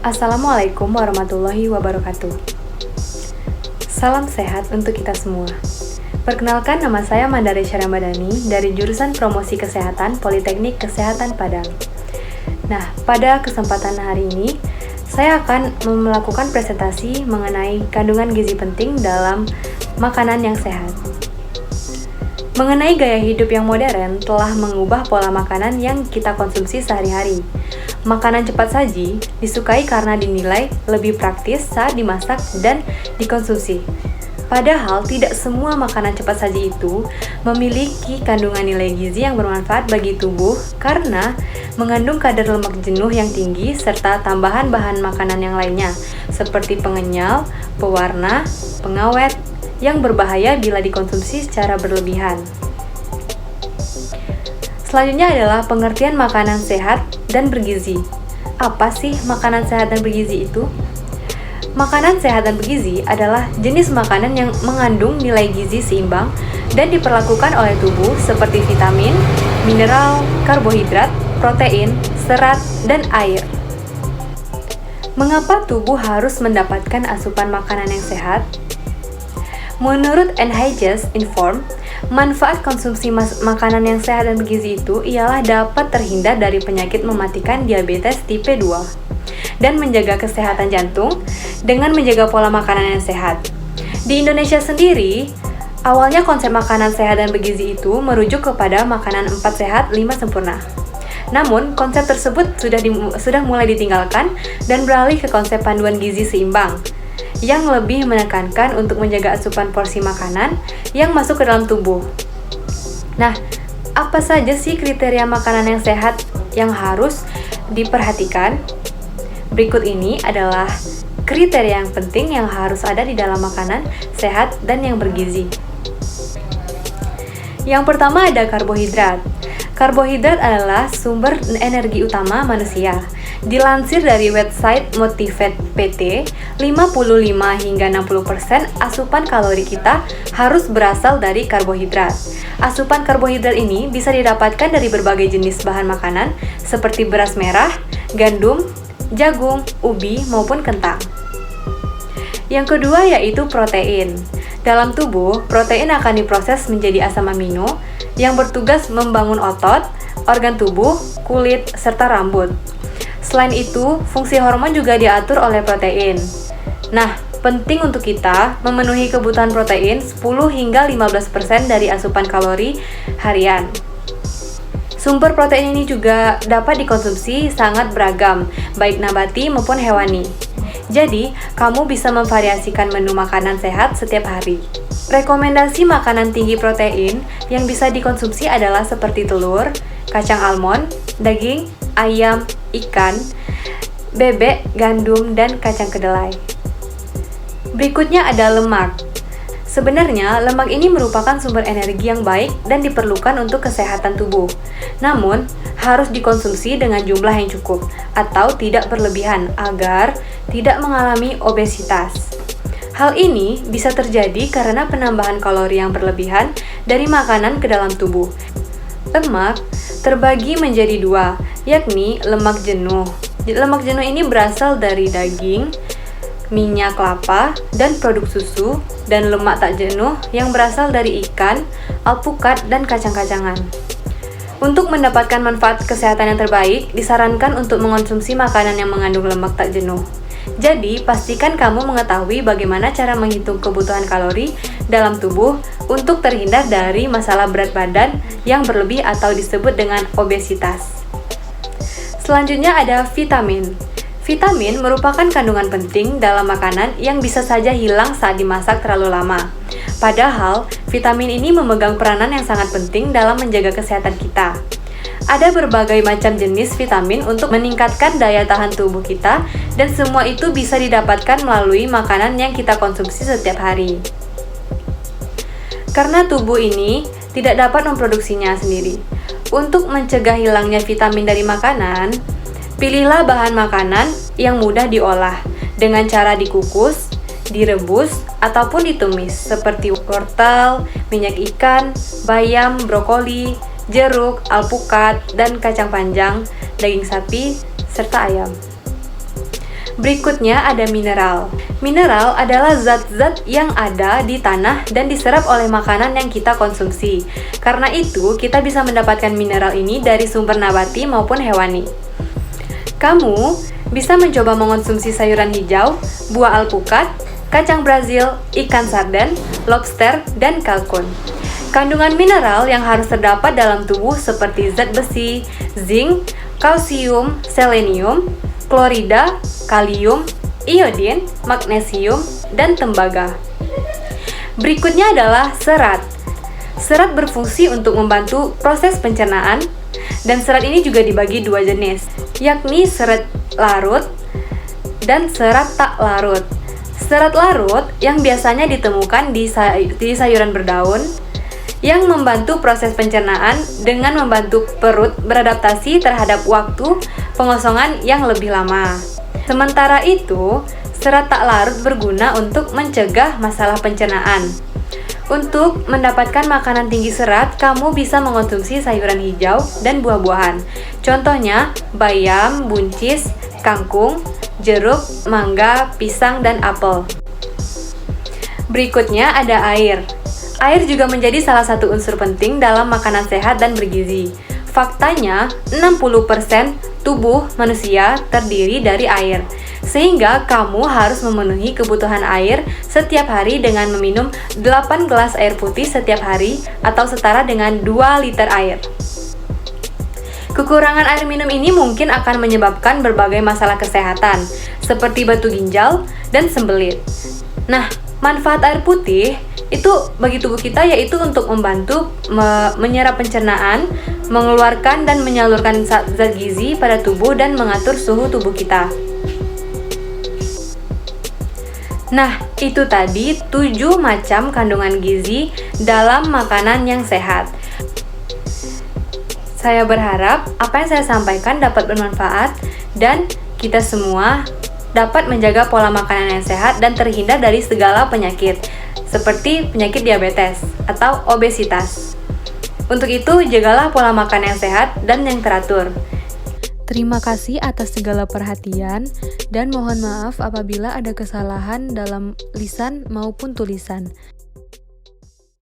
Assalamualaikum warahmatullahi wabarakatuh. Salam sehat untuk kita semua. Perkenalkan, nama saya Mandari Syaramadani dari jurusan Promosi Kesehatan Politeknik Kesehatan Padang. Nah, pada kesempatan hari ini, saya akan melakukan presentasi mengenai kandungan gizi penting dalam makanan yang sehat. Mengenai gaya hidup yang modern telah mengubah pola makanan yang kita konsumsi sehari-hari. Makanan cepat saji disukai karena dinilai lebih praktis saat dimasak dan dikonsumsi. Padahal tidak semua makanan cepat saji itu memiliki kandungan nilai gizi yang bermanfaat bagi tubuh karena mengandung kadar lemak jenuh yang tinggi serta tambahan bahan makanan yang lainnya seperti pengenyal, pewarna, pengawet, yang berbahaya bila dikonsumsi secara berlebihan. Selanjutnya adalah pengertian makanan sehat dan bergizi. Apa sih makanan sehat dan bergizi itu? Makanan sehat dan bergizi adalah jenis makanan yang mengandung nilai gizi seimbang dan diperlakukan oleh tubuh seperti vitamin, mineral, karbohidrat, protein, serat, dan air. Mengapa tubuh harus mendapatkan asupan makanan yang sehat? Menurut NIH Inform, manfaat konsumsi makanan yang sehat dan bergizi itu ialah dapat terhindar dari penyakit mematikan diabetes tipe 2 dan menjaga kesehatan jantung dengan menjaga pola makanan yang sehat. Di Indonesia sendiri, awalnya konsep makanan sehat dan bergizi itu merujuk kepada makanan 4 sehat 5 sempurna. Namun, konsep tersebut sudah mulai ditinggalkan dan beralih ke konsep panduan gizi seimbang yang lebih menekankan untuk menjaga asupan porsi makanan yang masuk ke dalam tubuh. Nah, apa saja sih kriteria makanan yang sehat yang harus diperhatikan? Berikut ini adalah kriteria yang penting yang harus ada di dalam makanan sehat dan yang bergizi. Yang pertama ada karbohidrat. Karbohidrat adalah sumber energi utama manusia. Dilansir dari website Motivate PT, 55 hingga 60% asupan kalori kita harus berasal dari karbohidrat. Asupan karbohidrat ini bisa didapatkan dari berbagai jenis bahan makanan seperti beras merah, gandum, jagung, ubi, maupun kentang. Yang kedua yaitu protein. Dalam tubuh, protein akan diproses menjadi asam amino yang bertugas membangun otot, organ tubuh, kulit, serta rambut. Selain itu, fungsi hormon juga diatur oleh protein. Nah, penting untuk kita memenuhi kebutuhan protein 10 hingga 15% dari asupan kalori harian. Sumber protein ini juga dapat dikonsumsi sangat beragam, baik nabati maupun hewani. Jadi, kamu bisa memvariasikan menu makanan sehat setiap hari. Rekomendasi makanan tinggi protein yang bisa dikonsumsi adalah seperti telur, kacang almond, daging, ayam, ikan, bebek, gandum, dan kacang kedelai. Berikutnya ada lemak. Sebenarnya, lemak ini merupakan sumber energi yang baik dan diperlukan untuk kesehatan tubuh. Namun, harus dikonsumsi dengan jumlah yang cukup atau tidak berlebihan agar tidak mengalami obesitas. Hal ini bisa terjadi karena penambahan kalori yang berlebihan dari makanan ke dalam tubuh. Lemak terbagi menjadi dua, yakni lemak jenuh. Lemak jenuh ini berasal dari daging, minyak kelapa, dan produk susu, dan lemak tak jenuh yang berasal dari ikan, alpukat, dan kacang-kacangan. Untuk mendapatkan manfaat kesehatan yang terbaik, disarankan untuk mengonsumsi makanan yang mengandung lemak tak jenuh. Jadi, pastikan kamu mengetahui bagaimana cara menghitung kebutuhan kalori dalam tubuh untuk terhindar dari masalah berat badan yang berlebih atau disebut dengan obesitas. Selanjutnya ada vitamin. Vitamin merupakan kandungan penting dalam makanan yang bisa saja hilang saat dimasak terlalu lama. Padahal, vitamin ini memegang peranan yang sangat penting dalam menjaga kesehatan kita. Ada berbagai macam jenis vitamin untuk meningkatkan daya tahan tubuh kita, dan semua itu bisa didapatkan melalui makanan yang kita konsumsi setiap hari. Karena tubuh ini tidak dapat memproduksinya sendiri. Untuk mencegah hilangnya vitamin dari makanan, pilihlah bahan makanan yang mudah diolah dengan cara dikukus, direbus, ataupun ditumis seperti wortel, minyak ikan, bayam, brokoli, jeruk, alpukat, dan kacang panjang, daging sapi, serta ayam. Berikutnya ada mineral. Mineral adalah zat-zat yang ada di tanah dan diserap oleh makanan yang kita konsumsi. Karena itu, kita bisa mendapatkan mineral ini dari sumber nabati maupun hewani. Kamu bisa mencoba mengonsumsi sayuran hijau, buah alpukat, kacang Brazil, ikan sarden, lobster, dan kalkun. Kandungan mineral yang harus terdapat dalam tubuh seperti zat besi, zinc, kalsium, selenium, klorida, kalium, iodin, magnesium, dan tembaga. Berikutnya adalah serat. Serat berfungsi untuk membantu proses pencernaan, dan serat ini juga dibagi dua jenis, yakni serat larut dan serat tak larut. Serat larut yang biasanya ditemukan di sayuran berdaun, yang membantu proses pencernaan dengan membantu perut beradaptasi terhadap waktu pengosongan yang lebih lama. Sementara itu, serat tak larut berguna untuk mencegah masalah pencernaan. Untuk mendapatkan makanan tinggi serat, kamu bisa mengonsumsi sayuran hijau dan buah-buahan. Contohnya, bayam, buncis, kangkung, jeruk, mangga, pisang, dan apel. Berikutnya ada air. Air juga menjadi salah satu unsur penting dalam makanan sehat dan bergizi. Faktanya, 60% tubuh manusia terdiri dari air. Sehingga kamu harus memenuhi kebutuhan air setiap hari dengan meminum 8 gelas air putih setiap hari atau setara dengan 2 liter air. Kekurangan air minum ini mungkin akan menyebabkan berbagai masalah kesehatan, seperti batu ginjal dan sembelit. Nah, manfaat air putih itu bagi tubuh kita yaitu untuk membantu menyerap pencernaan, mengeluarkan dan menyalurkan zat gizi pada tubuh dan mengatur suhu tubuh kita. Nah, itu tadi 7 macam kandungan gizi dalam makanan yang sehat. Saya berharap apa yang saya sampaikan dapat bermanfaat dan kita semua dapat menjaga pola makanan yang sehat dan terhindar dari segala penyakit, seperti penyakit diabetes atau obesitas. Untuk itu, jagalah pola makan yang sehat dan yang teratur. Terima kasih atas segala perhatian dan mohon maaf apabila ada kesalahan dalam lisan maupun tulisan.